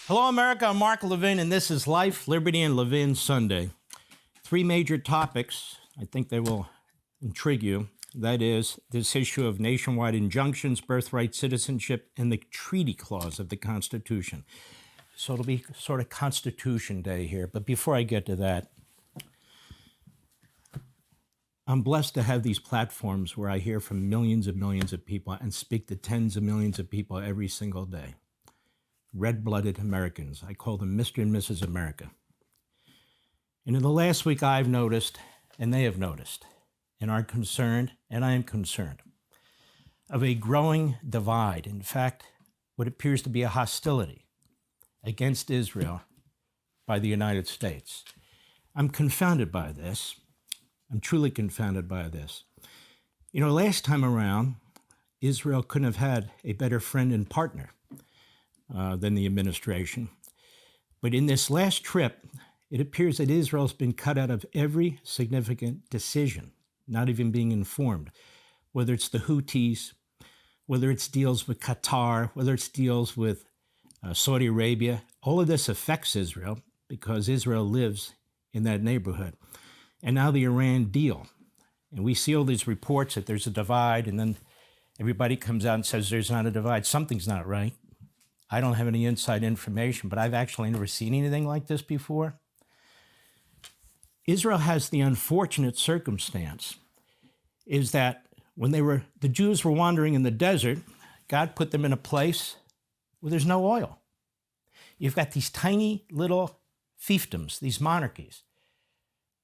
Hello, America. I'm Mark Levin, and this is Life, Liberty, and Levin Sunday. Three major topics. I think they will intrigue you. That is this issue of nationwide injunctions, birthright, citizenship, and the treaty clause of the Constitution. So it'll be sort of Constitution Day here. But before I get to that, I'm blessed to have these platforms where I hear from millions of people and speak to tens of millions of people every single day. Red-blooded Americans. I call them Mr. and Mrs. America. And in the last week, I've noticed, and they have noticed, and are concerned, and I am concerned, of a growing divide. In fact, what appears to be a hostility against Israel by the United States. I'm confounded by this. I'm truly confounded by this. You know, last time around, Israel couldn't have had a better friend and partner than the administration. But in this last trip, it appears that Israel's been cut out of every significant decision, not even being informed, whether it's the Houthis, whether it's deals with Qatar, whether it's deals with Saudi Arabia. All of this affects Israel because Israel lives in that neighborhood. And now the Iran deal. And we see all these reports that there's a divide, and then everybody comes out and says there's not a divide. Something's not right. I don't have any inside information, but I've actually never seen anything like this before. Israel has the unfortunate circumstance is that when the Jews were wandering in the desert, God put them in a place where there's no oil. You've got these tiny little fiefdoms, these monarchies,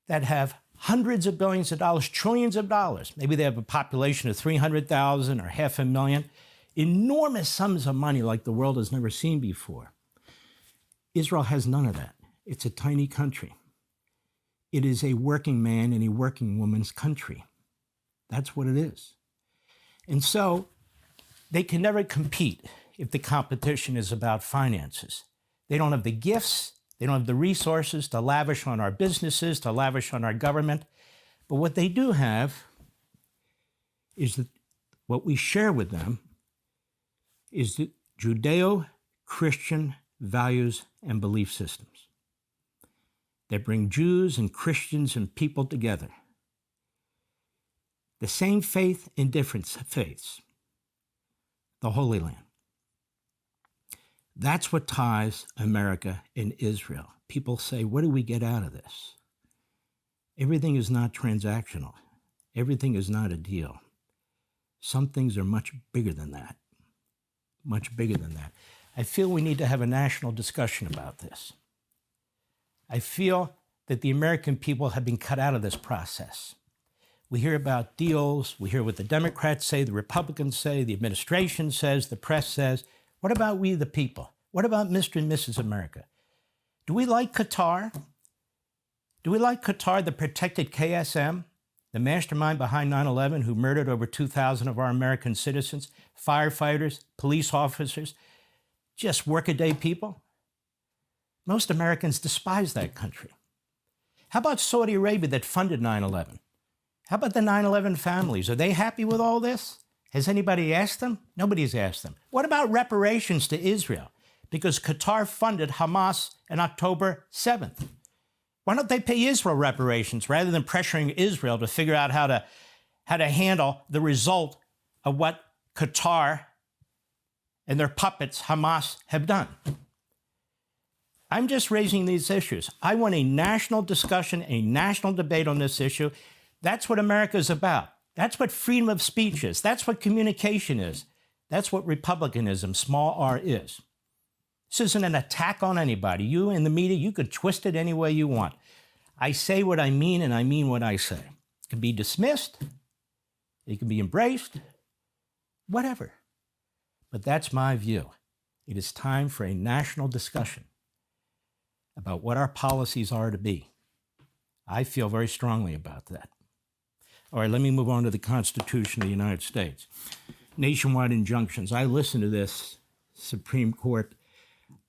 that have hundreds of billions of dollars, trillions of dollars. Maybe they have a population of 300,000 or 500,000. Enormous sums of money like the world has never seen before. Israel has none of that. It's a tiny country. It is a working man and a working woman's country. That's what it is. And so they can never compete if the competition is about finances. They don't have the gifts. They don't have the resources to lavish on our businesses, to lavish on our government. But what they do have is that what we share with them is the Judeo-Christian values and belief systems that bring Jews and Christians and people together. The same faith in different faiths, the Holy Land. That's what ties America and Israel. People say, what do we get out of this? Everything is not transactional. Everything is not a deal. Some things are much bigger than that. Much bigger than that. I feel we need to have a national discussion about this. I feel that the American people have been cut out of this process. We hear about deals. We hear what the Democrats say, the Republicans say, the administration says, the press says. What about we, the people? What about Mr. and Mrs. America? Do we like Qatar? Do we like Qatar, the protected KSM, the mastermind behind 9/11 who murdered over 2,000 of our American citizens, firefighters, police officers, just workaday people? Most Americans despise that country. How about Saudi Arabia that funded 9/11? How about the 9/11 families? Are they happy with all this? Has anybody asked them? Nobody's asked them. What about reparations to Israel? Because Qatar funded Hamas on October 7th. Why don't they pay Israel reparations rather than pressuring Israel to figure out how to handle the result of what Qatar and their puppets, Hamas, have done? I'm just raising these issues. I want a national discussion, a national debate on this issue. That's what America is about. That's what freedom of speech is. That's what communication is. That's what republicanism, small r, is. This isn't an attack on anybody. You in the media, you could twist it any way you want. I say what I mean, and I mean what I say. It can be dismissed. It can be embraced. Whatever. But that's my view. It is time for a national discussion about what our policies are to be. I feel very strongly about that. All right, let me move on to the Constitution of the United States. Nationwide injunctions. I listened to this Supreme Court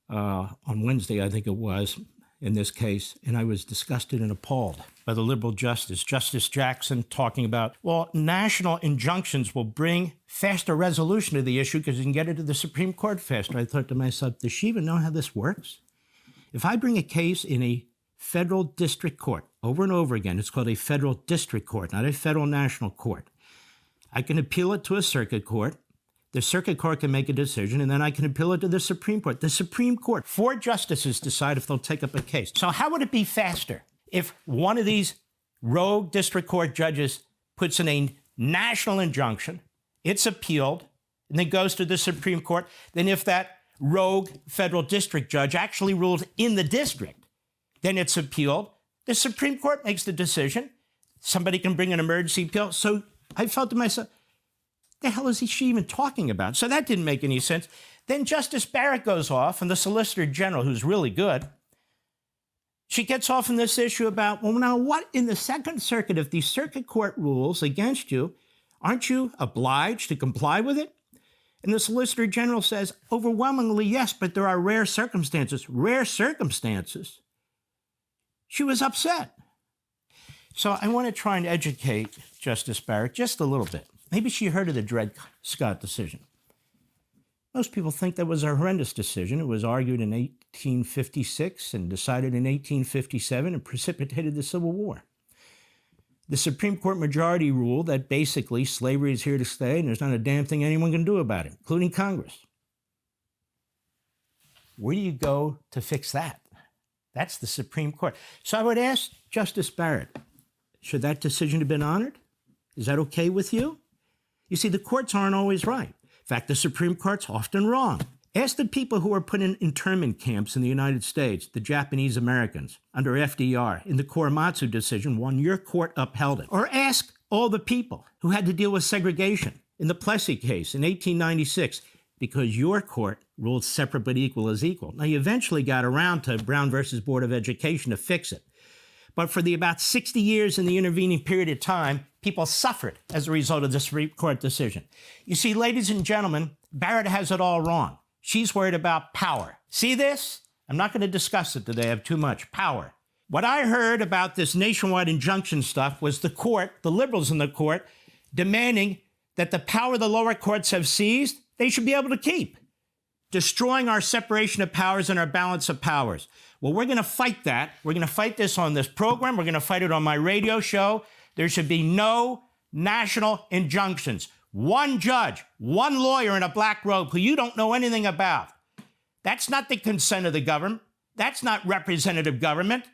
on Wednesday, I think it was. in this case, and I was disgusted and appalled by the liberal justice, Justice Jackson, talking about, well, national injunctions will bring faster resolution of the issue because you can get it to the Supreme Court faster. I thought to myself, does she even know how this works? If I bring a case in a federal district court over and over again, it's called a federal district court, not a federal national court. I can appeal it to a circuit court. The circuit court can make a decision, and then I can appeal it to the Supreme Court. The Supreme Court, 4 justices decide if they'll take up a case. So how would it be faster if one of these rogue district court judges puts in a national injunction, it's appealed, and then goes to the Supreme Court, than if that rogue federal district judge actually rules in the district? Then it's appealed. The Supreme Court makes the decision. Somebody can bring an emergency appeal. So I felt to myself, the hell is she even talking about? So that didn't make any sense. Then Justice Barrett goes off, and the Solicitor General, who's really good, she gets off on this issue about, well, now what in the Second Circuit, if the circuit court rules against you, aren't you obliged to comply with it? And the Solicitor General says, overwhelmingly, yes, but there are rare circumstances. Rare circumstances? She was upset. So I want to try and educate Justice Barrett just a little bit. Maybe she heard of the Dred Scott decision. Most people think that was a horrendous decision. It was argued in 1856 and decided in 1857 and precipitated the Civil War. The Supreme Court majority ruled that basically slavery is here to stay and there's not a damn thing anyone can do about it, including Congress. Where do you go to fix that? That's the Supreme Court. So I would ask Justice Barrett, should that decision have been honored? Is that okay with you? You see, the courts aren't always right. In fact, the Supreme Court's often wrong. Ask the people who were put in internment camps in the United States, the Japanese Americans, under FDR, in the Korematsu decision, when your court upheld it. Or ask all the people who had to deal with segregation in the Plessy case in 1896, because your court ruled separate but equal is equal. Now, you eventually got around to Brown versus Board of Education to fix it. But for the about 60 years in the intervening period of time, people suffered as a result of the Supreme Court decision. You see, ladies and gentlemen, Barrett has it all wrong. She's worried about power. See this? I'm not going to discuss it today. I have too much power. What I heard about this nationwide injunction stuff was the court, the liberals in the court, demanding that the power the lower courts have seized, they should be able to keep, destroying our separation of powers and our balance of powers. Well, we're going to fight that. We're going to fight this on this program. We're going to fight it on my radio show. There should be no national injunctions. One judge, one lawyer in a black robe who you don't know anything about. That's not the consent of the government. That's not representative government.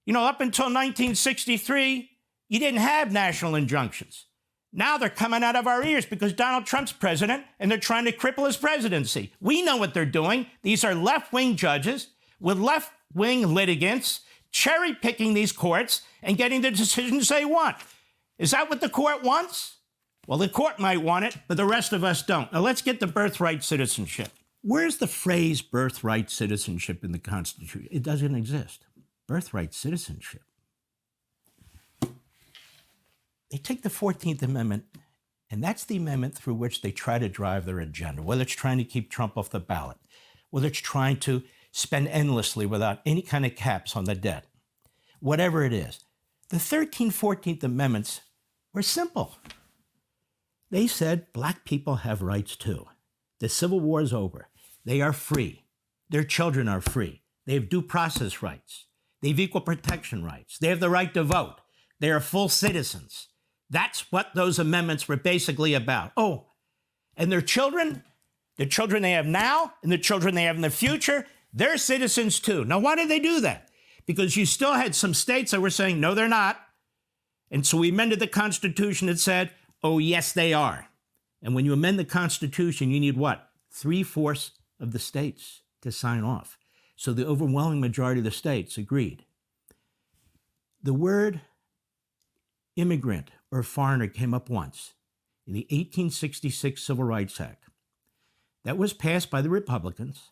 You know, up until 1963, you didn't have national injunctions. Now they're coming out of our ears because Donald Trump's president and they're trying to cripple his presidency. We know what they're doing. These are left-wing judges with left-wing litigants cherry-picking these courts and getting the decisions they want. Is that what the court wants? Well, the court might want it, but the rest of us don't. Now, let's get to birthright citizenship. Where's the phrase birthright citizenship in the Constitution? It doesn't exist. Birthright citizenship. They take the 14th Amendment, and that's the amendment through which they try to drive their agenda, whether it's trying to keep Trump off the ballot, whether it's trying to spend endlessly without any kind of caps on the debt, whatever it is. The 13th, 14th Amendments were simple. They said black people have rights too. The Civil War is over. They are free. Their children are free. They have due process rights. They have equal protection rights. They have the right to vote. They are full citizens. That's what those amendments were basically about. Oh, and their children, the children they have now and the children they have in the future, they're citizens too. Now, why did they do that? Because you still had some states that were saying, no, they're not. And so we amended the Constitution that said, oh, yes, they are. And when you amend the Constitution, you need what? 3/4 of the states to sign off. So the overwhelming majority of the states agreed. The word immigrant or foreigner came up once in the 1866 Civil Rights Act. That was passed by the Republicans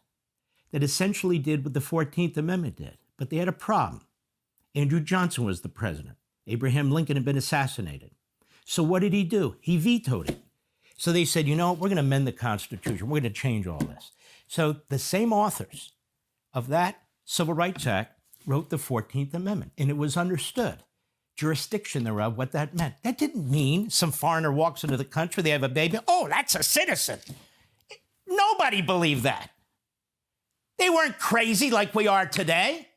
that essentially did what the 14th Amendment did. But they had a problem. Andrew Johnson was the president. Abraham Lincoln had been assassinated. So what did he do? He vetoed it. So they said, you know, we're going to amend the Constitution. We're going to change all this. So the same authors of that Civil Rights Act wrote the 14th Amendment, and it was understood. Jurisdiction thereof, what that meant. That didn't mean some foreigner walks into the country, they have a baby, oh, that's a citizen. Nobody believed that. They weren't crazy like we are today.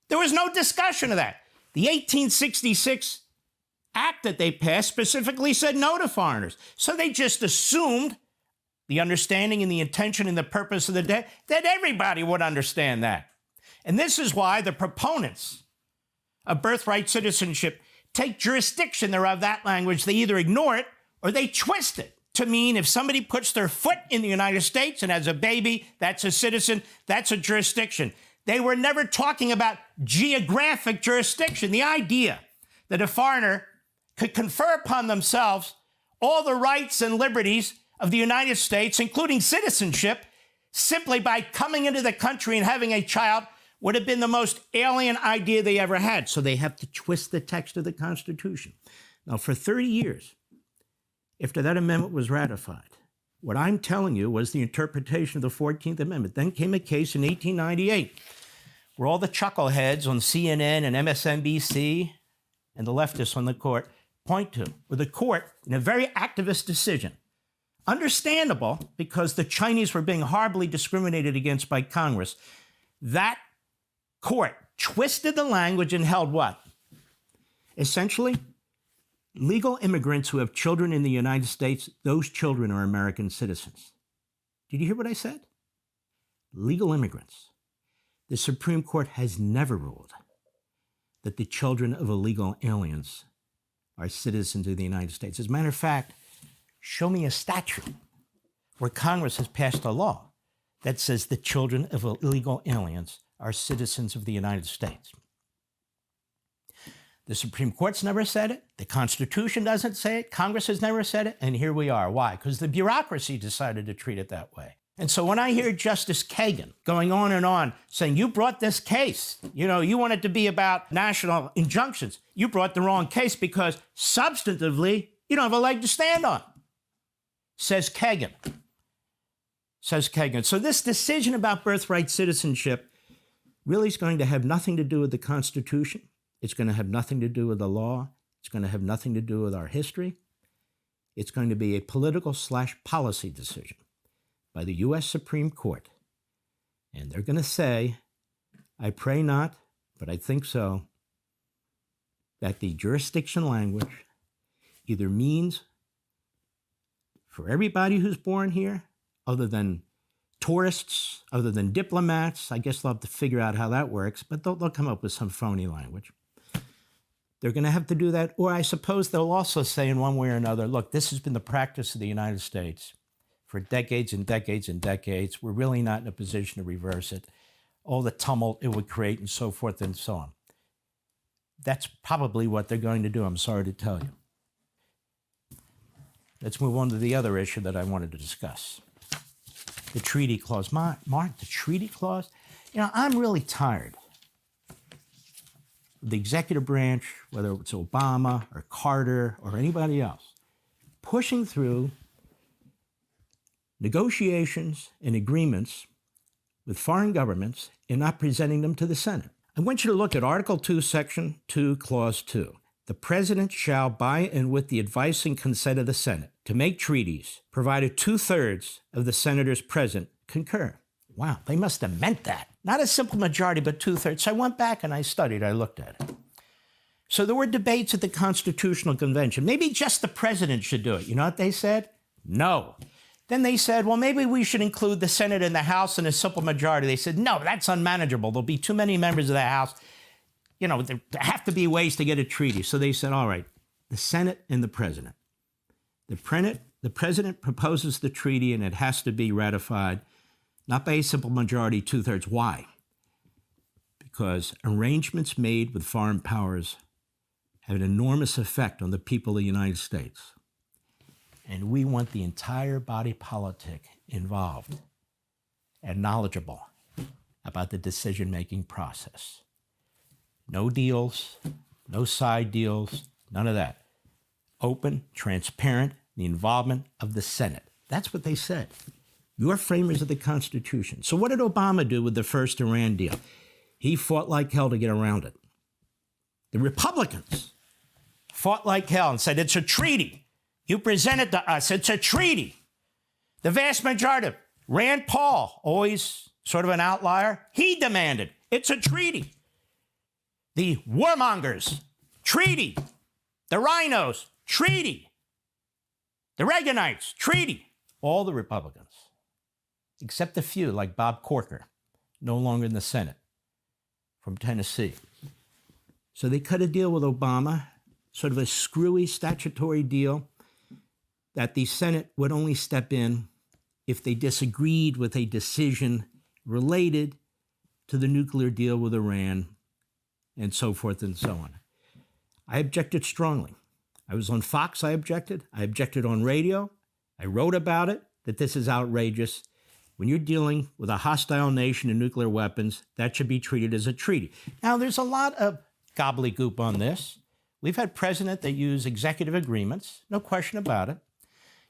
There was no discussion of that. The 1866 act that they passed specifically said no to foreigners. So they just assumed the understanding and the intention and the purpose of the day that everybody would understand that. And this is why the proponents of birthright citizenship take jurisdiction thereof that language. They either ignore it or they twist it to mean if somebody puts their foot in the United States and has a baby, that's a citizen, that's a jurisdiction. They were never talking about geographic jurisdiction. The idea that a foreigner could confer upon themselves all the rights and liberties of the United States, including citizenship, simply by coming into the country and having a child would have been the most alien idea they ever had. So they have to twist the text of the Constitution. Now, for 30 years, after that amendment was ratified, what I'm telling you was the interpretation of the 14th Amendment. Then came a case in 1898 where all the chuckleheads on CNN and MSNBC and the leftists on the court point to, where the court, in a very activist decision, understandable because the Chinese were being horribly discriminated against by Congress, that court twisted the language and held what? Essentially, legal immigrants who have children in the United States, those children are American citizens. Did you hear what I said? Legal immigrants. The Supreme Court has never ruled that the children of illegal aliens are citizens of the United States. As a matter of fact, show me a statute where Congress has passed a law that says the children of illegal aliens are citizens of the United States. The Supreme Court's never said it. The Constitution doesn't say it. Congress has never said it. And here we are. Why? Because the bureaucracy decided to treat it that way. And so when I hear Justice Kagan going on, saying, you brought this case, you want it to be about national injunctions. You brought the wrong case because substantively, you don't have a leg to stand on, says Kagan. So this decision about birthright citizenship really is going to have nothing to do with the Constitution. It's going to have nothing to do with the law. It's going to have nothing to do with our history. It's going to be a political/policy decision by the U.S. Supreme Court. And they're going to say, I pray not, but I think so, that the jurisdiction language either means for everybody who's born here, other than tourists, other than diplomats, I guess they'll have to figure out how that works, but they'll come up with some phony language. They're going to have to do that, or I suppose they'll also say in one way or another, look, this has been the practice of the United States for decades and decades and decades. We're really not in a position to reverse it. All the tumult it would create and so forth and so on. That's probably what they're going to do, I'm sorry to tell you. Let's move on to the other issue that I wanted to discuss. The treaty clause. Mark, the treaty clause? I'm really tired of the executive branch, whether it's Obama or Carter or anybody else, pushing through negotiations and agreements with foreign governments and not presenting them to the Senate. I want you to look at Article 2, Section 2, Clause 2. The president shall, by and with the advice and consent of the Senate, to make treaties, provided 2/3 of the senators present concur. Wow, they must have meant that. Not a simple majority, but 2/3. So I went back and I studied, I looked at it. So there were debates at the Constitutional Convention. Maybe just the president should do it. You know what they said? No. Then they said, well, maybe we should include the Senate and the House in a simple majority. They said, no, that's unmanageable. There'll be too many members of the House. There have to be ways to get a treaty. So they said, all right, the Senate and the president. The president proposes the treaty, and it has to be ratified, not by a simple majority, 2/3. Why? Because arrangements made with foreign powers have an enormous effect on the people of the United States. And we want the entire body politic involved and knowledgeable about the decision-making process. No deals, no side deals, none of that. Open, transparent, the involvement of the Senate. That's what they said. You're framers of the Constitution. So what did Obama do with the first Iran deal? He fought like hell to get around it. The Republicans fought like hell and said, it's a treaty. You present it to us. It's a treaty. The vast majority of Rand Paul, always sort of an outlier, he demanded, it's a treaty. The warmongers, treaty. The rhinos, treaty. The Reaganites, treaty. All the Republicans, except a few like Bob Corker, no longer in the Senate, from Tennessee. So they cut a deal with Obama, sort of a screwy statutory deal that the Senate would only step in if they disagreed with a decision related to the nuclear deal with Iran and so forth and so on. I objected strongly. I was on Fox, I objected. I objected on radio. I wrote about it, that this is outrageous. When you're dealing with a hostile nation and nuclear weapons, that should be treated as a treaty. Now, there's a lot of gobbledygook on this. We've had presidents that use executive agreements, no question about it.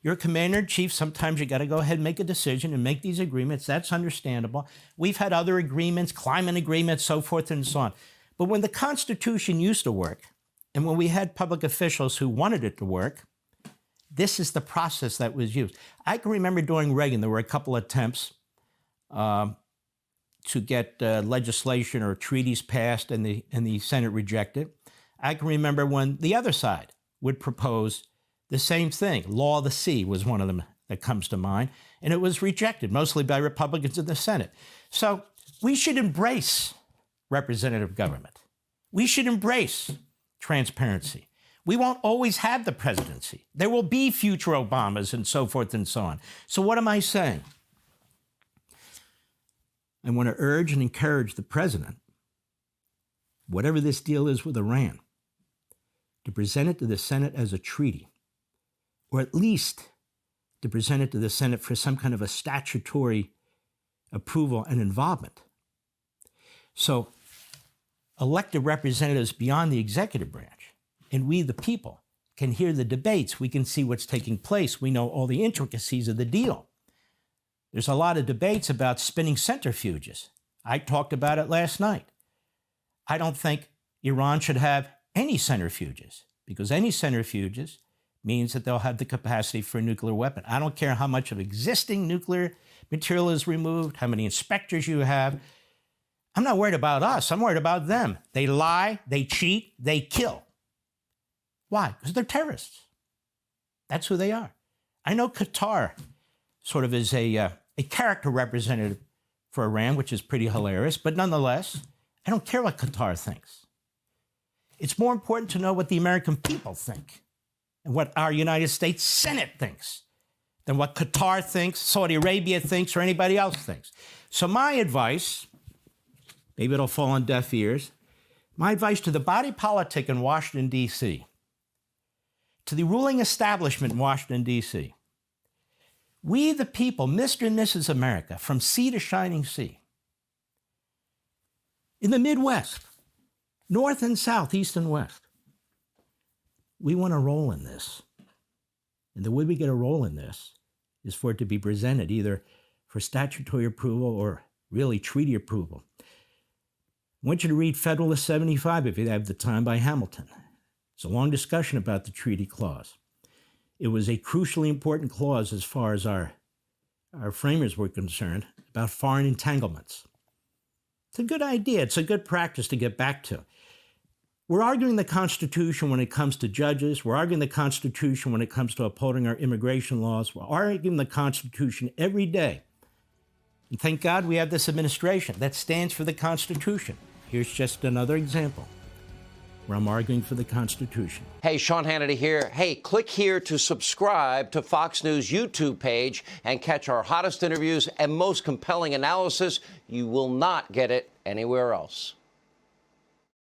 You're a commander-in-chief. Sometimes you got to go ahead and make a decision and make these agreements. That's understandable. We've had other agreements, climate agreements, so forth and so on. But when the Constitution used to work, and when we had public officials who wanted it to work, this is the process that was used. I can remember during Reagan, there were a couple attempts to get legislation or treaties passed and the Senate rejected. I can remember when the other side would propose the same thing. Law of the Sea was one of them that comes to mind, and it was rejected, mostly by Republicans in the Senate. So we should embrace representative government. We should embrace transparency. We won't always have the presidency. There will be future Obamas and so forth and so on. So what am I saying? I want to urge and encourage the president, whatever this deal is with Iran, to present it to the Senate as a treaty, or at least to present it to the Senate for some kind of a statutory approval and involvement. So elected representatives beyond the executive branch, and we, the people, can hear the debates. We can see what's taking place. We know all the intricacies of the deal. There's a lot of debates about spinning centrifuges. I talked about it last night. I don't think Iran should have any centrifuges, because any centrifuges means that they'll have the capacity for a nuclear weapon. I don't care how much of existing nuclear material is removed, how many inspectors you have. I'm not worried about us. I'm worried about them. They lie, they cheat, they kill. Why? Because they're terrorists. That's who they are. I know Qatar sort of is a character representative for Iran, which is pretty hilarious, but nonetheless, I don't care what Qatar thinks. It's more important to know what the American people think and what our United States Senate thinks than what Qatar thinks, Saudi Arabia thinks, or anybody else thinks. So my advice, maybe it'll fall on deaf ears, my advice to the body politic in Washington, D.C., to the ruling establishment in Washington, D.C., we the people, Mr. and Mrs. America, from sea to shining sea, in the Midwest, North and South, East and West, we want a role in this. And the way we get a role in this is for it to be presented either for statutory approval or really treaty approval. I want you to read Federalist 75 if you have the time by Hamilton. It's a long discussion about the treaty clause. It was a crucially important clause as far as our framers were concerned about foreign entanglements. It's a good idea. It's a good practice to get back to. We're arguing the Constitution when it comes to judges. We're arguing the Constitution when it comes to upholding our immigration laws. We're arguing the Constitution every day. And thank God we have this administration that stands for the Constitution. Here's just another example where I'm arguing for the Constitution. Hey, Sean Hannity here. Hey, click here to subscribe to Fox News YouTube page and catch our hottest interviews and most compelling analysis. You will not get it anywhere else.